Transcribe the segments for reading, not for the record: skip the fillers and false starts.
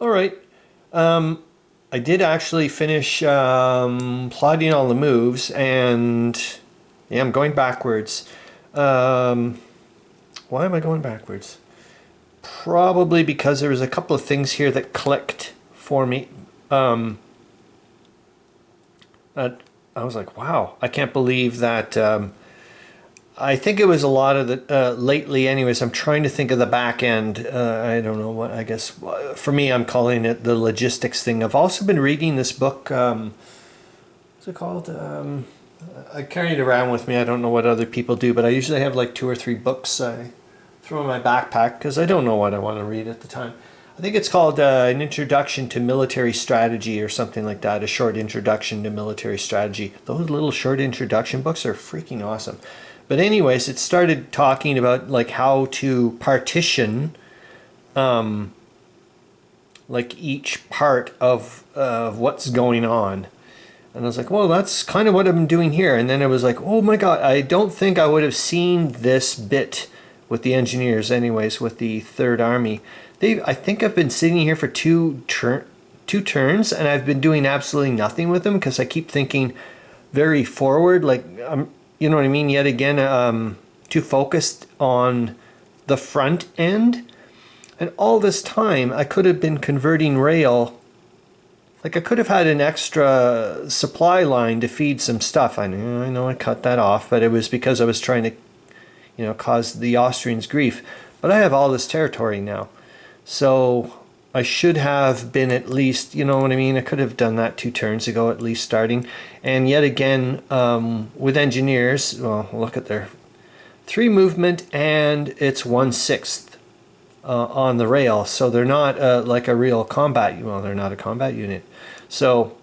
All right. I did actually finish plotting all the moves, and yeah, I'm going backwards. Um, why am I going backwards? Probably because there was a couple of things here that clicked for me. Um, that I was like, wow, I can't believe that. I think it was a lot of the lately. Anyways, I'm trying to think of the back end. I don't know what. I guess for me, I'm calling it the logistics thing. I've also been reading this book. What's it called? I carry it around with me. I don't know what other people do, but I usually have like two or three books I throw in my backpack because I don't know what I want to read at the time. I think it's called An Introduction to Military Strategy or something like that. A short introduction to military strategy. Those little short introduction books are freaking awesome. But anyways, it started talking about like how to partition like each part of what's going on. And I was like, well, that's kind of what I'm doing here. And then it was like, oh my God, I don't think I would have seen this bit with the engineers, anyways, with the Third Army. I think I've been sitting here for two turns, and I've been doing absolutely nothing with them because I keep thinking very forward, like you know what I mean. Yet again, too focused on the front end, and all this time I could have been converting rail. Like I could have had an extra supply line to feed some stuff. I know I cut that off, but it was because I was trying to, cause the Austrians grief. But I have all this territory now. So I should have been at least, you know what I mean? I could have done that two turns ago, at least starting. And yet again, with engineers, well, look at their three movement and it's 1/6 on the rail. So they're not like a real combat, well, they're not a combat unit. So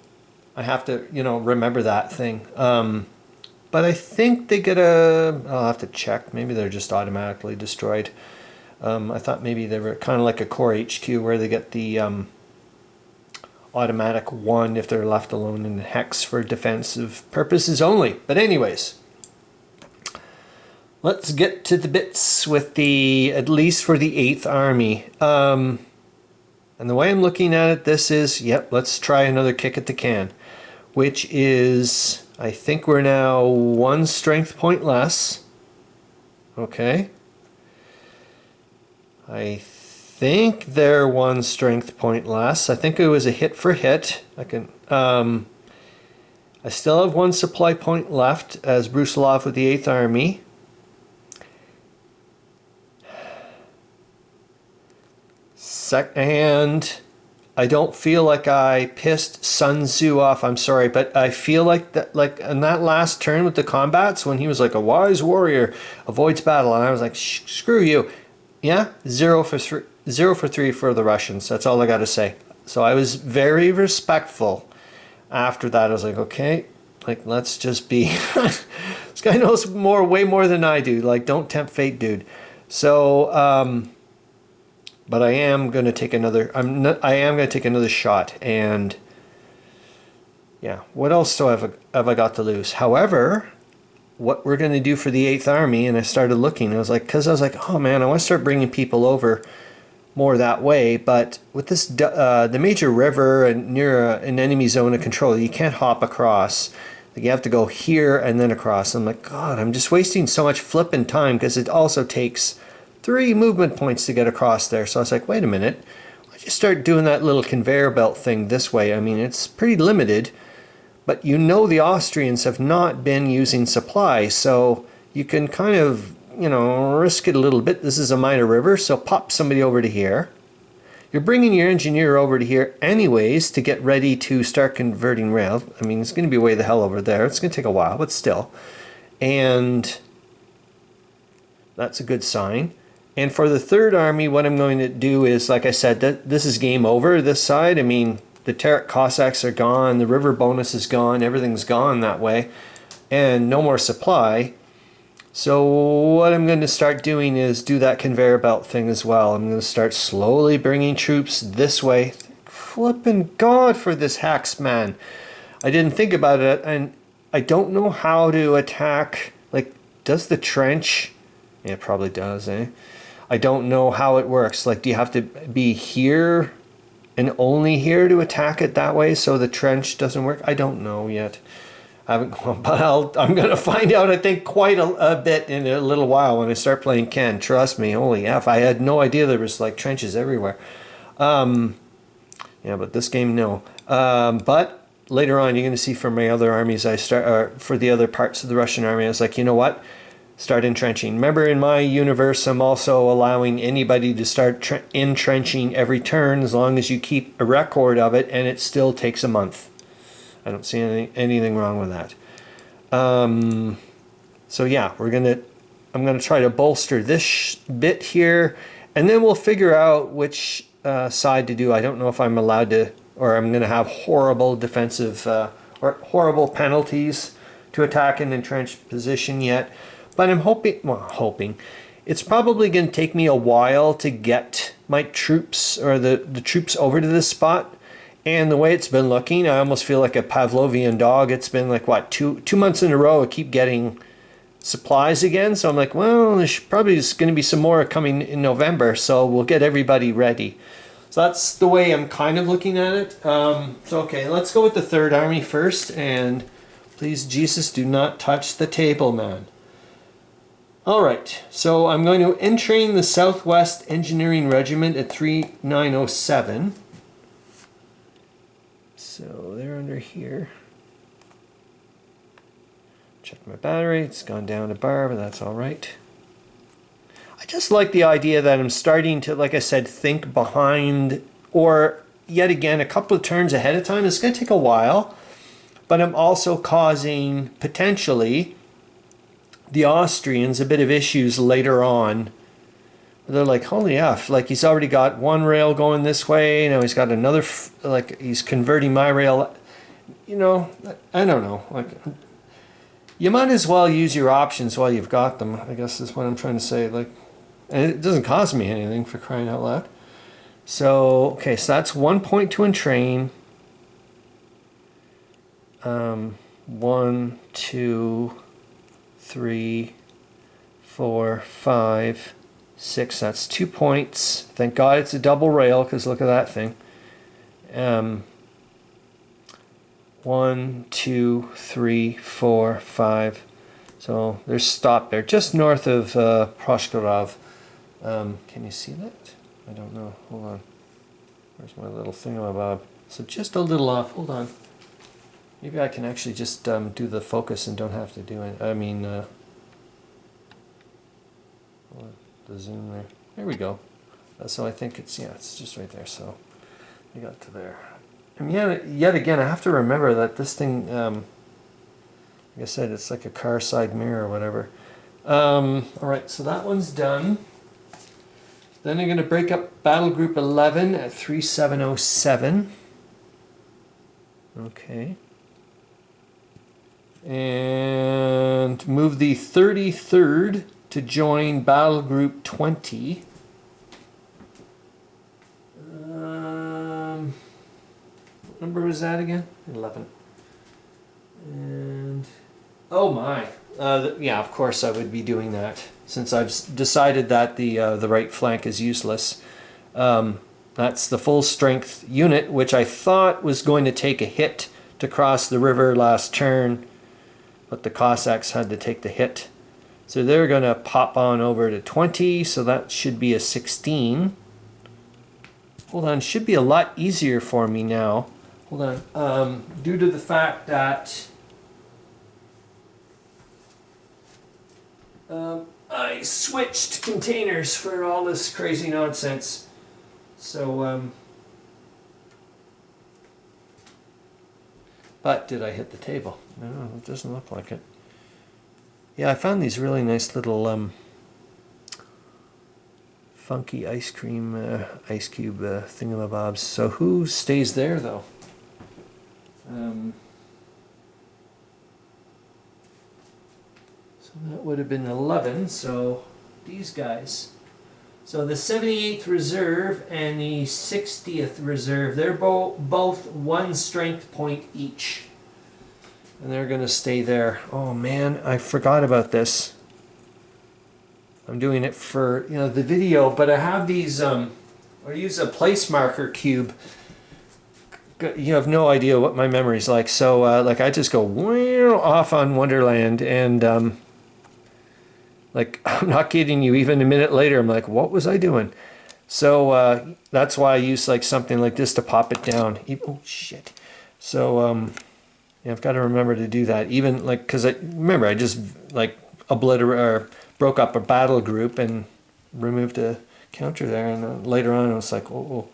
I have to, remember that thing. But I think they get I'll have to check. Maybe they're just automatically destroyed. I thought maybe they were kind of like a core HQ where they get the automatic one if they're left alone in hex for defensive purposes only. But anyways, let's get to the bits with at least for the 8th Army. And the way I'm looking at it, this is, yep, let's try another kick at the can, which is, I think we're now 1 strength point less. Okay. I think they're 1 strength point less. I think it was a hit for hit. I still have 1 supply point left as Brusilov with the 8th Army. And I don't feel like I pissed Sun Tzu off. I'm sorry, but I feel like that, like in that last turn with the combats, when he was like a wise warrior avoids battle, and I was like, screw you. Yeah, 0 for 3, 0 for 3 for the Russians. That's all I got to say. So I was very respectful. After that, I was like, okay, like let's just be. This guy knows way more than I do. Like, don't tempt fate, dude. So, but I am gonna take another. I am gonna take another shot, and yeah. What else have I got to lose? However, what we're going to do for the 8th Army, and I started looking, I was like, oh man, I want to start bringing people over more that way, but with this, the major river and near an enemy zone of control, you can't hop across. Like, you have to go here and then across. I'm like, God, I'm just wasting so much flipping time because it also takes 3 movement points to get across there. So I was like, wait a minute, why don't you start doing that little conveyor belt thing this way? I mean, it's pretty limited. But the Austrians have not been using supply, so you can kind of, risk it a little bit. This is a minor river, so pop somebody over to here. You're bringing your engineer over to here anyways to get ready to start converting rail. I mean, it's going to be way the hell over there. It's going to take a while, but still. And that's a good sign. And for the 3rd Army, what I'm going to do is, like I said, this is game over this side. I mean, the Terek Cossacks are gone, the river bonus is gone, everything's gone that way, and no more supply. So what I'm going to start doing is do that conveyor belt thing as well. I'm going to start slowly bringing troops this way. Flippin' God for this hacks, man. I didn't think about it, and I don't know how to attack. Like, does the trench? Yeah, it probably does, eh? I don't know how it works. Like, do you have to be here and only here to attack it that way so the trench doesn't work? I don't know yet. I haven't, but I'm going to find out, I think, quite a bit in a little while when I start playing Ken. Trust me, holy F, I had no idea there was like trenches everywhere. Yeah, but this game, no. But later on, you're going to see from my other armies, for the other parts of the Russian army, I was like, you know what? Start entrenching. Remember, in my universe, I'm also allowing anybody to start entrenching every turn as long as you keep a record of it, and it still takes a month. I don't see anything wrong with that. So yeah, I'm gonna try to bolster this bit here, and then we'll figure out which side to do. I don't know if I'm allowed to, or I'm gonna have horrible defensive or horrible penalties to attack an entrenched position yet. But I'm hoping. It's probably going to take me a while to get my troops or the troops over to this spot. And the way it's been looking, I almost feel like a Pavlovian dog. It's been like, what, two months in a row I keep getting supplies again. So I'm like, well, there's probably going to be some more coming in November. So we'll get everybody ready. So that's the way I'm kind of looking at it. So, okay, let's go with the Third Army first. And please, Jesus, do not touch the table, man. Alright, so I'm going to entrain the Southwest Engineering Regiment at 3907. So they're under here. Check my battery, it's gone down a bar, but that's alright. I just like the idea that I'm starting to, like I said, think behind, or yet again, a couple of turns ahead of time. It's going to take a while, but I'm also causing, potentially, the Austrians a bit of issues later on. They're like, holy F, like he's already got one rail going this way, now he's got another, like he's converting my rail. You know, I don't know. Like, you might as well use your options while you've got them, I guess is what I'm trying to say. Like, and it doesn't cost me anything, for crying out loud. So, okay, so that's 1 point to entrain. 1, 2, 3, 4, 5, 6. That's 2 points. Thank God it's a double rail, because look at that thing. 1, 2, 3, 4, 5. So there's stop there, just north of Proshkorov. Can you see that? I don't know. Hold on. Where's my little thingamabob? So just a little off. Hold on. Maybe I can actually just do the focus and don't have to do it. I mean, the zoom there. There we go. So I think it's, yeah, it's just right there. So we got to there. And yet again, I have to remember that this thing, like I said, it's like a car side mirror or whatever. All right, so that one's done. Then I'm going to break up Battle Group 11 at 3707. Okay. And move the 33rd to join Battle Group 20. What number was that again? 11. And oh my, yeah, of course I would be doing that since I've decided that the right flank is useless. That's the full strength unit, which I thought was going to take a hit to cross the river last turn, but the Cossacks had to take the hit. So they're going to pop on over to 20, so that should be a 16. Hold on, should be a lot easier for me now. Hold on, due to the fact that I switched containers for all this crazy nonsense. So, but did I hit the table? No, it doesn't look like it. Yeah, I found these really nice little funky ice cream, ice cube thingamabobs. So who stays there though? So that would have been 11, so these guys. So the 78th Reserve and the 60th Reserve, they're both 1 strength point each. And they're going to stay there. Oh man, I forgot about this. I'm doing it for, the video, but I have these, I use a place marker cube you have no idea what my memory's like. So like I just go off on Wonderland, and like I'm not kidding you. Even a minute later, I'm like, what was I doing? So that's why I use like something like this to pop it down. Oh shit! So yeah, I've got to remember to do that. Even like because I just like broke up a battle group and removed a counter there, and later on I was like, oh.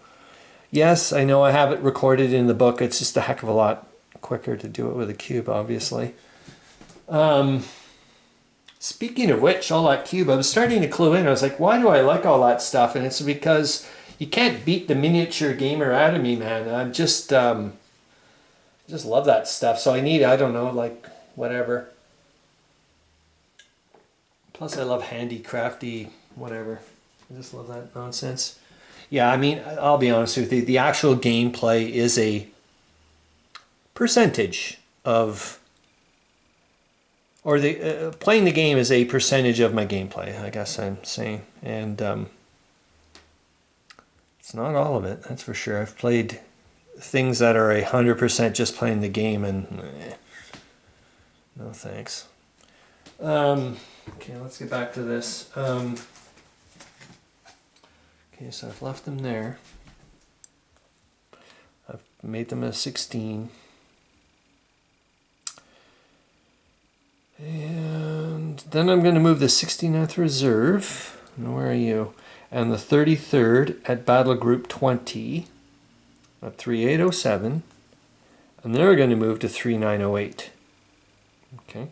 Yes, I know I have it recorded in the book. It's just a heck of a lot quicker to do it with a cube, obviously. Speaking of which, all that cube, I was starting to clue in. I was like, why do I like all that stuff? And it's because you can't beat the miniature gamer out of me, man. I'm just love that stuff. So I need, I don't know, like whatever. Plus I love handy, crafty, whatever. I just love that nonsense. Yeah, I mean, I'll be honest with you. The actual gameplay is a percentage of, or the playing the game is a percentage of my gameplay, I guess I'm saying. And it's not all of it, that's for sure. I've played things that are 100% just playing the game, and no thanks. Okay, let's get back to this. Okay, so I've left them there. I've made them a 16. And then I'm going to move the 69th Reserve. Where are you? And the 33rd at Battle Group 20 at 3807. And they're going to move to 3908. Okay.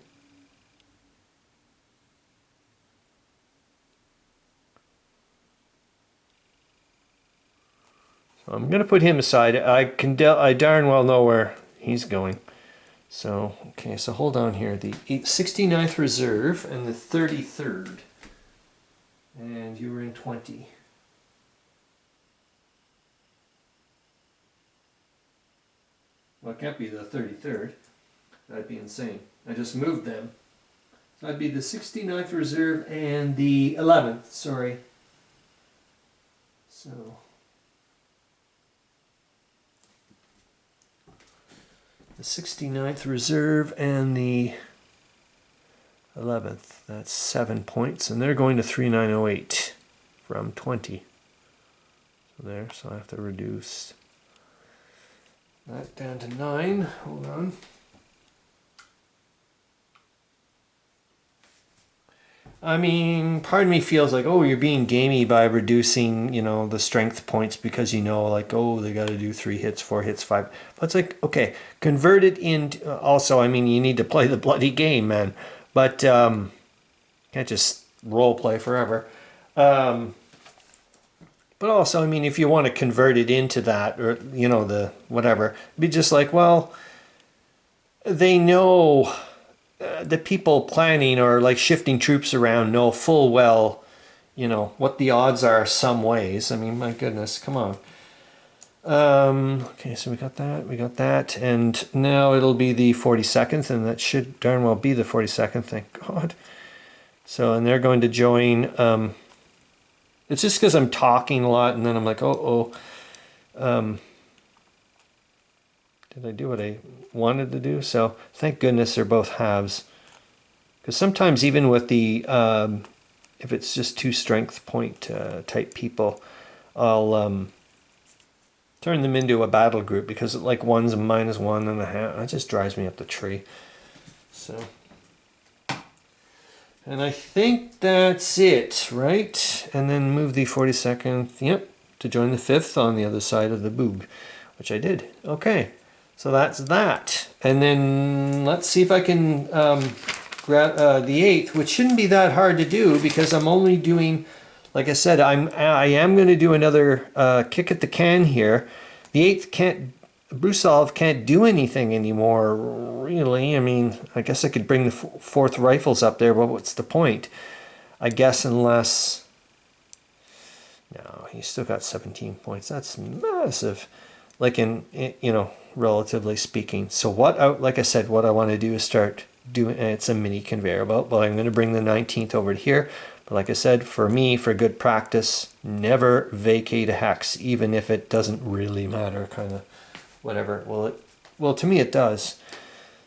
I'm going to put him aside. I darn well know where he's going. So, okay, so hold on here. The 69th Reserve and the 33rd. And you were in 20. Well, it can't be the 33rd. That'd be insane. I just moved them. So that'd be the 69th Reserve and the 11th, sorry. So... the 69th Reserve and the 11th. That's 7 points, and they're going to 3908 from 20. So there, so I have to reduce that down to 9. Hold on. I mean, part of me feels like, oh, you're being gamey by reducing, you know, the strength points because you know, like, oh, they got to do 3 hits, 4 hits, 5. But it's like, okay, convert it into, also, I mean, you need to play the bloody game, man. But can't just role play forever. But also, I mean, if you want to convert it into that, or, you know, the whatever, it'd be just like, well, they know... the people planning or like shifting troops around know full well, you know, what the odds are some ways. I mean, my goodness, come on. Okay, so we got that, and now it'll be the 42nd, and that should darn well be the 42nd, thank God. So, and they're going to join, it's just because I'm talking a lot, and then I'm like, did I do what I wanted to do? So thank goodness they're both halves. Because sometimes even with the, if it's just 2 strength point type people, I'll turn them into a battle group because like one's a -1.5. That just drives me up the tree. So, and I think that's it, right? And then move the 42nd, yep, to join the 5th on the other side of the boob, which I did. Okay. So that's that. And then let's see if I can grab the 8th, which shouldn't be that hard to do because I'm only doing, like I said, I am going to do another kick at the can here. The 8th Brusilov can't do anything anymore, really. I mean, I guess I could bring the 4th Rifles up there, but what's the point? I guess unless... No, he's still got 17 points. That's massive. Like in, you know, relatively speaking. So like I said, what I want to do is start doing, it's a mini conveyor belt, but I'm going to bring the 19th over to here. But like I said, for me, for good practice, never vacate a hex, even if it doesn't really matter, kind of whatever. Well, to me it does.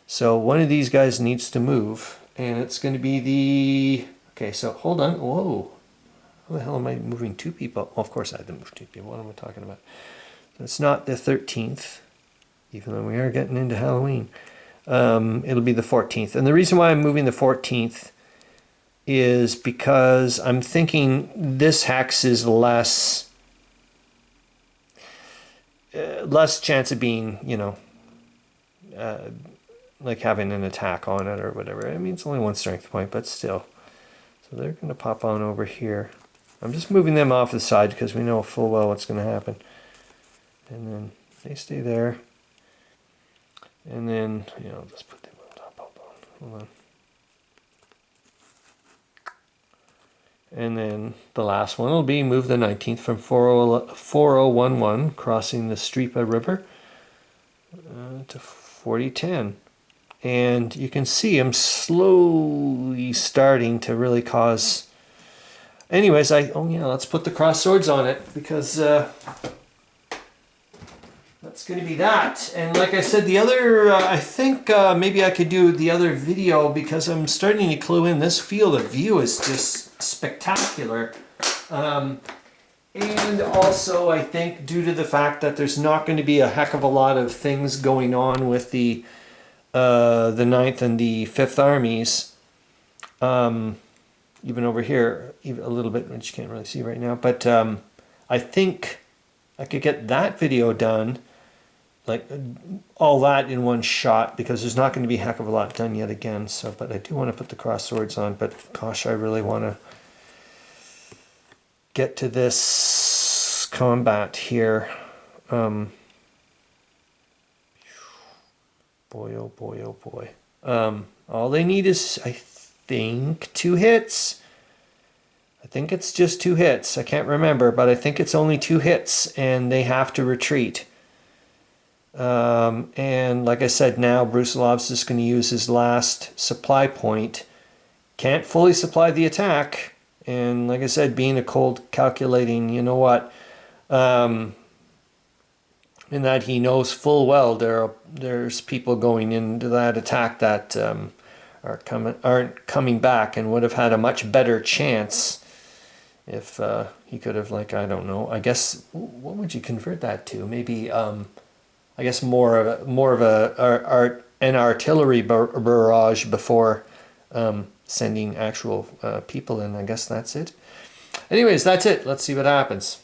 So one of these guys needs to move, and it's going to be the... Okay, so hold on. Whoa. How the hell am I moving two people? Oh, of course I had to move two people. What am I talking about? So it's not the 13th, even though we are getting into Halloween. It'll be the 14th. And the reason why I'm moving the 14th is because I'm thinking this hex is less chance of being, you know, like having an attack on it or whatever. I mean, it's only one strength point, but still. So they're going to pop on over here. I'm just moving them off the side because we know full well what's going to happen. And then they stay there. And then, you know, just put them on top. Hold on. And then the last one will be move the 19th from 4011, crossing the Stripa River, to 4010. And you can see I'm slowly starting to really cause... Anyways, oh yeah, let's put the cross swords on it, because that's going to be that. And like I said, the other, I think maybe I could do the other video, because I'm starting to clue in. This field of view is just spectacular. And also, I think due to the fact that there's not going to be a heck of a lot of things going on with the 9th and the 5th Armies, even over here, even a little bit, which you can't really see right now, but I think I could get that video done, like all that in one shot, because there's not going to be a heck of a lot done yet again. So, but I do want to put the cross swords on, but gosh, I really want to get to this combat here. Boy, oh boy, oh boy. All they need is, I think, 2 hits. I think it's just 2 hits. I can't remember, but I think it's only 2 hits, and they have to retreat. And like I said, now Brusilov's just going to use his last supply point. Can't fully supply the attack. And like I said, being a cold calculating, you know what, in that he knows full well there's people going into that attack that aren't coming back, and would have had a much better chance if he could have, like, I don't know, I guess, what would you convert that to? Maybe I guess more of an artillery barrage before sending actual people in. I guess that's it. Anyways, that's it. Let's see what happens.